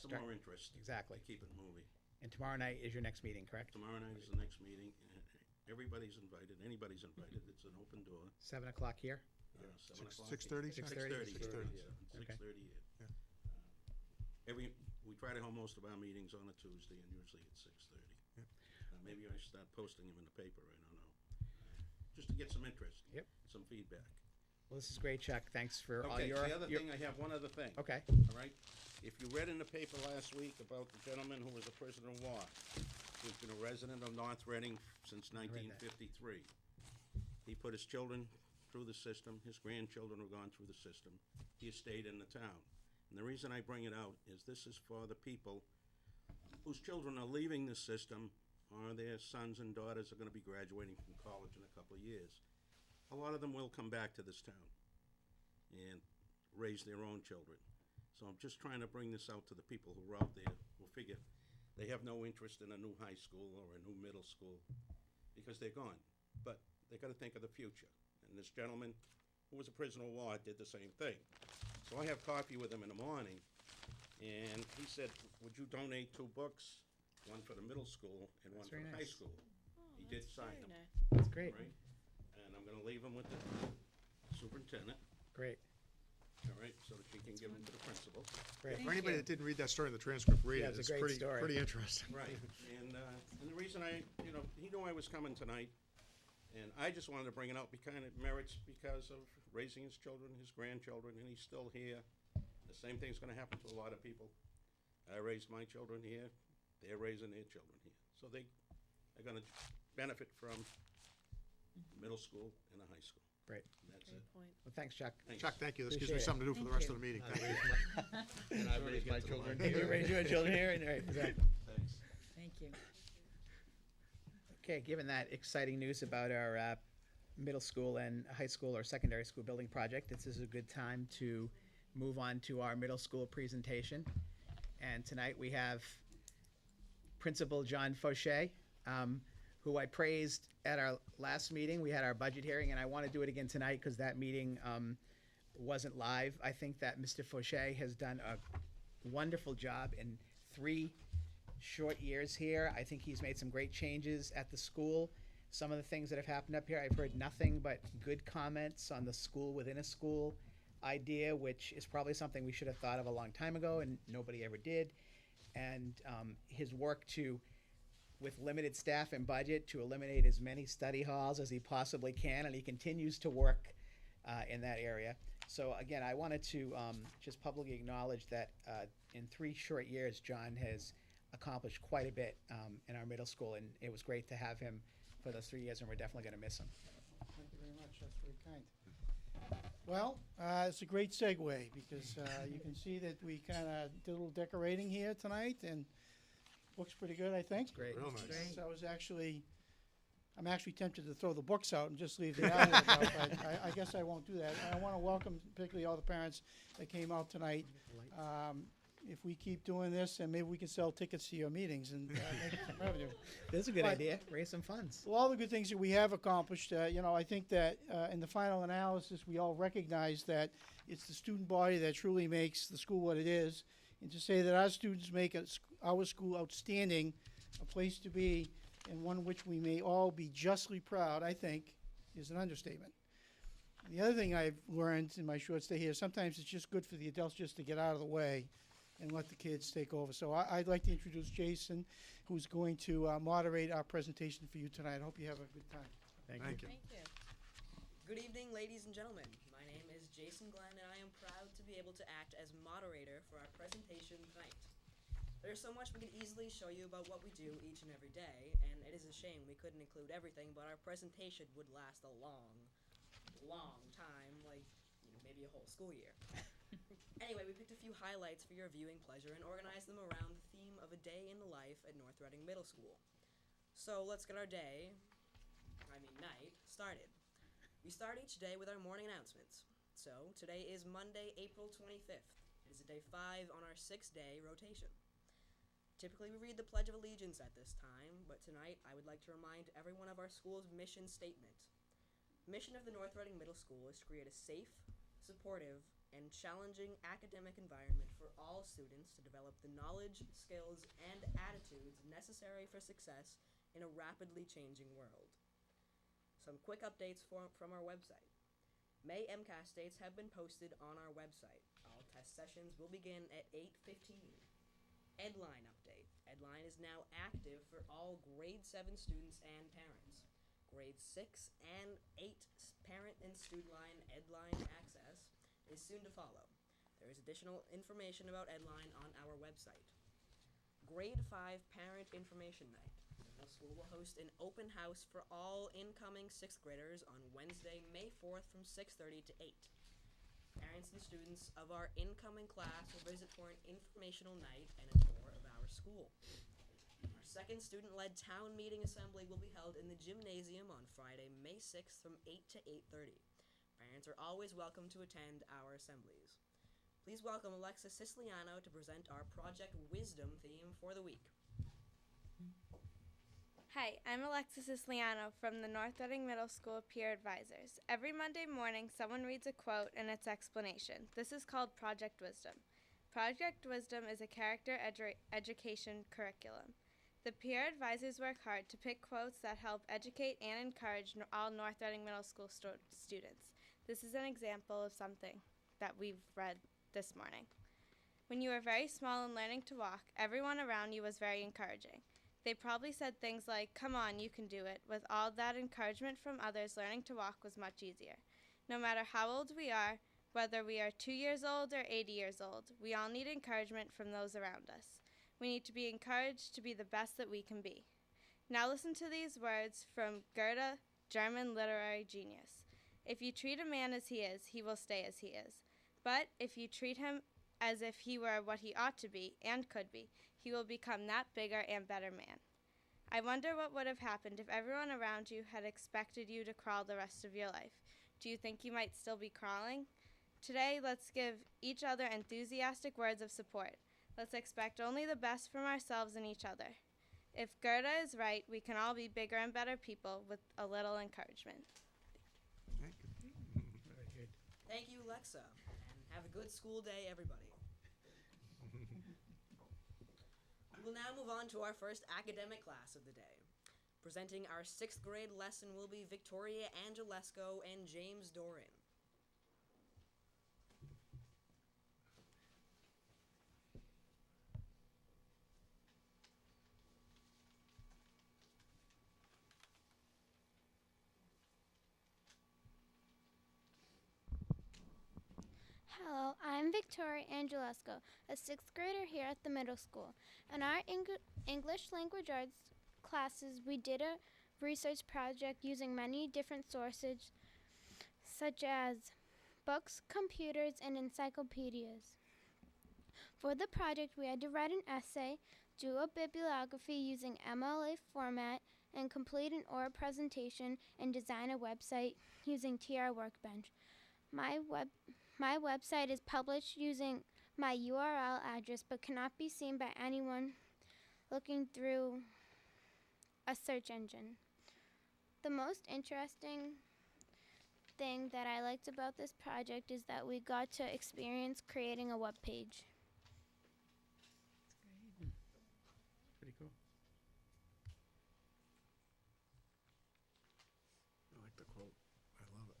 some Start- more interest. Exactly. To keep it moving. And tomorrow night is your next meeting, correct? Tomorrow night is the next meeting, and everybody's invited, anybody's invited, it's an open door. 7 o'clock here? 7 o'clock. 6:30? 6:30? 6:30. Yeah, Okay. 6:30 here. Yeah. We try to hold most of our meetings on a Tuesday, and usually it's 6:30. Yep. Maybe I should start posting them in the paper, I don't know. Just to get some interest. Yep. Some feedback. Well, this is great, Chuck. Thanks for all Okay, your... the other thing, I have one other thing. Okay. All right? If you read in the paper last week about the gentleman who was a prisoner of war, who's been a resident of North Reading since read that. 1953. He put his children through the system, his grandchildren have gone through the system. He has stayed in the town. And the reason I bring it out is this is for the people whose children are leaving the system, or their sons and daughters are gonna be graduating from college in a couple of years. A lot of them will come back to this town and raise their own children. So I'm just trying to bring this out to the people who are out there who figure they have no interest in a new high school or a new middle school because they're gone. But they gotta think of the future. And this gentleman, who was a prisoner of war, did the same thing. So I have coffee with him in the morning, and he said, would you donate 2 books? One for the middle school and one That's for very the high nice. school. Oh, He did that's sign very them. nice. That's great. Right? And I'm gonna leave them with the superintendent, Great. all right, so that she can give them to the principal. Great. For anybody you. that didn't read that story in the transcript, read Yeah, it. it's a great story. Pretty interesting. Right, and the reason he knew I was coming tonight, and I just wanted to bring it out, because it merits because of raising his children, his grandchildren, and he's still here. The same thing's gonna happen to a lot of people. I raised my children here, they're raising their children here. So they're gonna benefit from middle school and the high school. Great. And that's it. Great point. Well, thanks, Chuck. Thanks. Chuck, thank you. This gives me Appreciate it. something to do for the Thank rest you. of the meeting. Thank you. And I raised my children And you here. raise your children here, and, right, exactly. Thanks. Thank you. Okay, given that exciting news about our middle school and high school or secondary school building project, this is a good time to move on to our middle school presentation. And tonight we have Principal John Fauché, who I praised at our last meeting. We had our budget hearing, and I want to do it again tonight because that meeting wasn't live. I think that Mr. Fauché has done a wonderful job in 3 short years here. I think he's made some great changes at the school. Some of the things that have happened up here, I've heard nothing but good comments on the school within a school idea, which is probably something we should have thought of a long time ago and nobody ever did. And his work with limited staff and budget, to eliminate as many study halls as he possibly can, and he continues to work in that area. So again, I wanted to just publicly acknowledge that in 3 short years, John has accomplished quite a bit in our middle school, and it was great to have him for those 3 years, and we're definitely going to miss him. Thank you very much, that's very kind. Well, it's a great segue, because you can see that we kind of did a little decorating here tonight, and looks pretty good, I think. Great. Real nice. So I'm actually tempted to throw the books out and just leave the audience out, but I guess I won't do that. I want to welcome particularly all the parents that came out tonight. If we keep doing this, and maybe we can sell tickets to your meetings and make some revenue. That's a good But- idea. Raise some funds. Well, all the good things that we have accomplished, I think that in the final analysis, we all recognize that it's the student body that truly makes the school what it is. And to say that our students make our school outstanding, a place to be, and one which we may all be justly proud, I think, is an understatement. The other thing I've learned in my short stay here, sometimes it's just good for the adults just to get out of the way and let the kids take over. So I'd like to introduce Jason, who's going to moderate our presentation for you tonight. I hope you have a good time. Thank Thank you. Thank you. Good evening, ladies and gentlemen. My name is Jason Glenn, and I am proud to be able to act as moderator for our presentation tonight. There's so much we could easily show you about what we do each and every day, and it is a shame we couldn't include everything, but our presentation would last a long, long time, like maybe a whole school year. Anyway, we picked a few highlights for your viewing pleasure and organized them around the theme of a day in the life at North Reading Middle School. So let's get our night, started. We start each day with our morning announcements. So today is Monday, April 25th. It is day 5 on our 6-day rotation. Typically we read the Pledge of Allegiance at this time, but tonight I would like to remind everyone of our school's mission statement. The mission of the North Reading Middle School is to create a safe, supportive, and challenging academic environment for all students to develop the knowledge, skills, and attitudes necessary for success in a rapidly changing world. Some quick updates from our website. May MCAS dates have been posted on our website. All test sessions will begin at 8:15. Edline update. Edline is now active for all grade 7 students and parents. Grade 6 and 8 parent and student line Edline access is soon to follow. There is additional information about Edline on our website. Grade 5 Parent Information Night. The middle school will host an open house for all incoming 6th graders on Wednesday, May 4th from 6:30 to 8. Parents and students of our incoming class will visit for an informational night and a tour of our school. Our second student-led town meeting assembly will be held in the gymnasium on Friday, May 6th from 8 to 8:30. Parents are always welcome to attend our assemblies. Please welcome Alexa Siciliano to present our Project Wisdom theme for the week. Hi, I'm Alexis Siciliano from the North Reading Middle School Peer Advisors. Every Monday morning, someone reads a quote and its explanation. This is called Project Wisdom. Project Wisdom is a character education curriculum. The peer advisors work hard to pick quotes that help educate and encourage all North Reading Middle School students. This is an example of something that we've read this morning. When you were very small and learning to walk, everyone around you was very encouraging. They probably said things like, "Come on, you can do it." With all that encouragement from others, learning to walk was much easier. No matter how old we are, whether we are 2 years old or 80 years old, we all need encouragement from those around us. We need to be encouraged to be the best that we can be. Now listen to these words from Goethe, German literary genius. If you treat a man as he is, he will stay as he is. But if you treat him as if he were what he ought to be and could be, he will become that bigger and better man. I wonder what would have happened if everyone around you had expected you to crawl the rest of your life. Do you think you might still be crawling? Today, let's give each other enthusiastic words of support. Let's expect only the best from ourselves and each other. If Goethe is right, we can all be bigger and better people with a little encouragement. Thank you. Very good. Thank you, Alexa, and have a good school day, everybody. We will now move on to our first academic class of the day. Presenting our 6th grade lesson will be Victoria Angelesco and James Doran. Hello, I'm Victoria Angelesco, a 6th grader here at the middle school. In our English language arts classes, we did a research project using many different sources, such as books, computers, and encyclopedias. For the project, we had to write an essay, do a bibliography using MLA format, and complete an oral presentation and design a website using TR Workbench. My website is published using my URL address but cannot be seen by anyone looking through a search engine. The most interesting thing that I liked about this project is that we got to experience creating a web page. Pretty cool. I like the quote. I love it.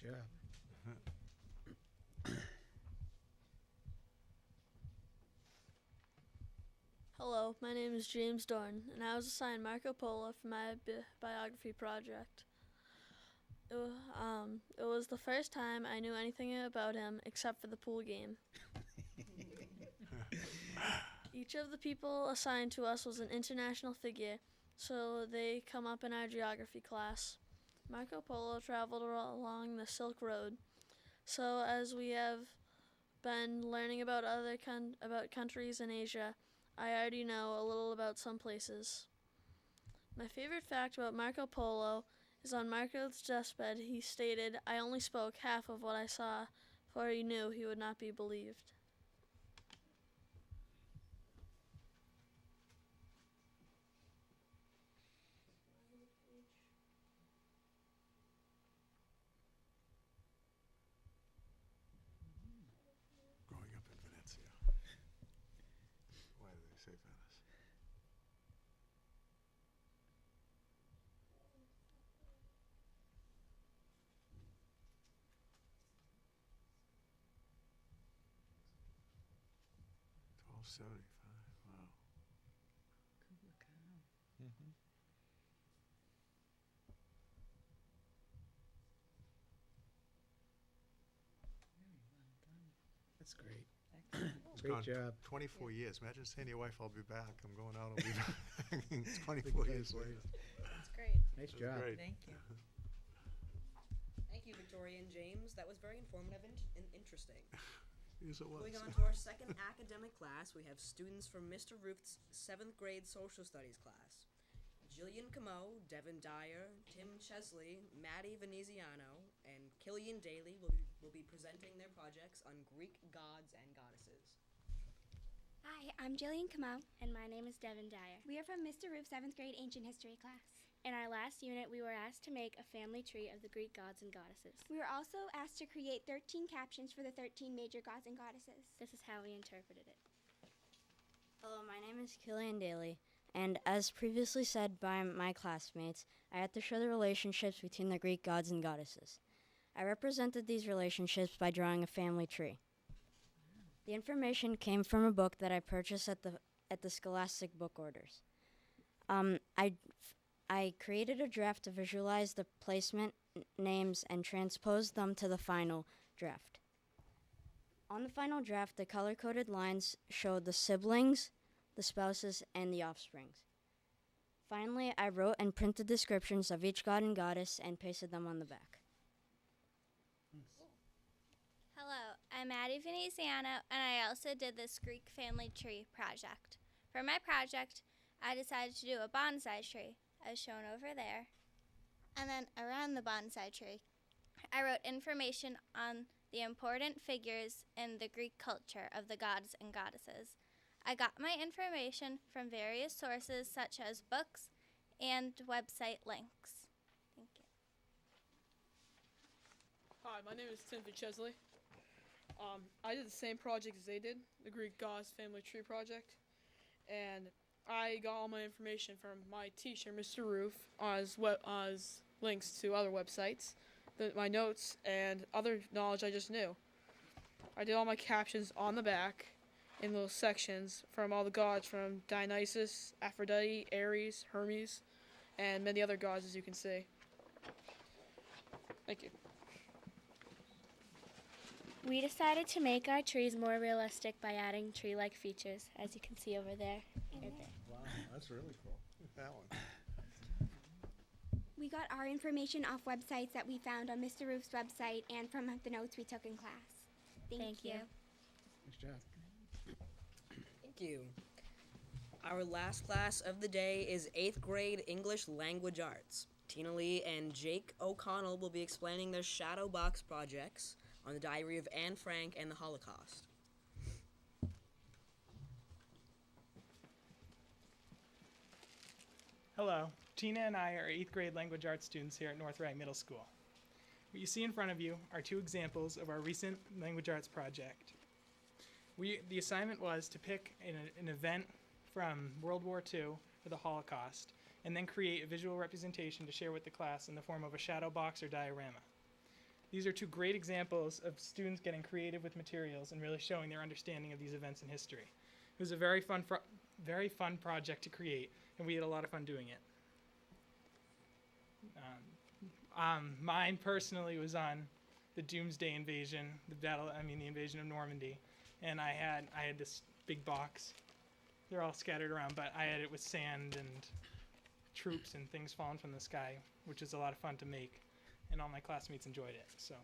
Great job. Hello, my name is James Dorn, and I was assigned Marco Polo for my biography project. It was the first time I knew anything about him except for the pool game. Each of the people assigned to us was an international figure, so they come up in our geography class. Marco Polo traveled along the Silk Road. So as we have been learning about about countries in Asia, I already know a little about some places. My favorite fact about Marco Polo is on Marco's deathbed he stated, "I only spoke half of what I saw, for he knew he would not be believed." Growing up in Venezia. Why do they say Venice? $12.75. Wow. That's great. It's Great gone job. 24 years. Imagine saying to your wife, "I'll be back. I'm going out. I'll be back." It's 24 years later. That's great. Nice That's job. great. Thank you. Thank you, Victoria and James. That was very informative and interesting. Yes, it was. Moving on to our second academic class, we have students from Mr. Ruth's 7th grade social studies class. Jillian Camo, Devin Dyer, Tim Chesley, Maddie Veneziano, and Killian Daly will be presenting their projects on Greek gods and goddesses. Hi, I'm Jillian Kamau. And my name is Devin Dyer. We are from Mr. Roof's 7th grade ancient history class. In our last unit, we were asked to make a family tree of the Greek gods and goddesses. We were also asked to create 13 captions for the 13 major gods and goddesses. This is how we interpreted it. Hello, my name is Killian Daly, and as previously said by my classmates, I had to show the relationships between the Greek gods and goddesses. I represented these relationships by drawing a family tree. The information came from a book that I purchased at the Scholastic Book Orders. I created a draft to visualize the placement, names, and transposed them to the final draft. On the final draft, the color-coded lines showed the siblings, the spouses, and the offsprings. Finally, I wrote and printed descriptions of each god and goddess and pasted them on the back. Hello, I'm Maddie Veneziano, and I also did this Greek family tree project. For my project, I decided to do a bonsai tree, as shown over there. And then around the bonsai tree, I wrote information on the important figures in the Greek culture of the gods and goddesses. I got my information from various sources such as books and website links. Thank you. Hi, my name is Tim Chesley. I did the same project as they did, the Greek Gods Family Tree Project, and I got all my information from my teacher, Mr. Roof, as links to other websites, my notes, and other knowledge I just knew. I did all my captions on the back in those sections from all the gods, from Dionysus, Aphrodite, Ares, Hermes, and many other gods, as you can see. Thank you. We decided to make our trees more realistic by adding tree-like features, as you can see over there. Right there. Wow, that's really cool. That one. We got our information off websites that we found on Mr. Roof's website and from the notes we took in class. Thank you. Nice job. Thank you. Our last class of the day is 8th grade English Language Arts. Tina Lee and Jake O'Connell will be explaining their shadow box projects on the diary of Anne Frank and the Holocaust. Hello, Tina and I are 8th grade language arts students here at North Wright Middle School. What you see in front of you are two examples of our recent language arts project. The assignment was to pick an event from World War II or the Holocaust, and then create a visual representation to share with the class in the form of a shadow box or diorama. These are two great examples of students getting creative with materials and really showing their understanding of these events in history. It was a very fun project to create, and we had a lot of fun doing it. Mine personally was on the Doomsday invasion, the invasion of Normandy, and I had this big box. They're all scattered around, but I had it with sand and troops and things falling from the sky. which is a lot of fun to make, and all my classmates enjoyed it. So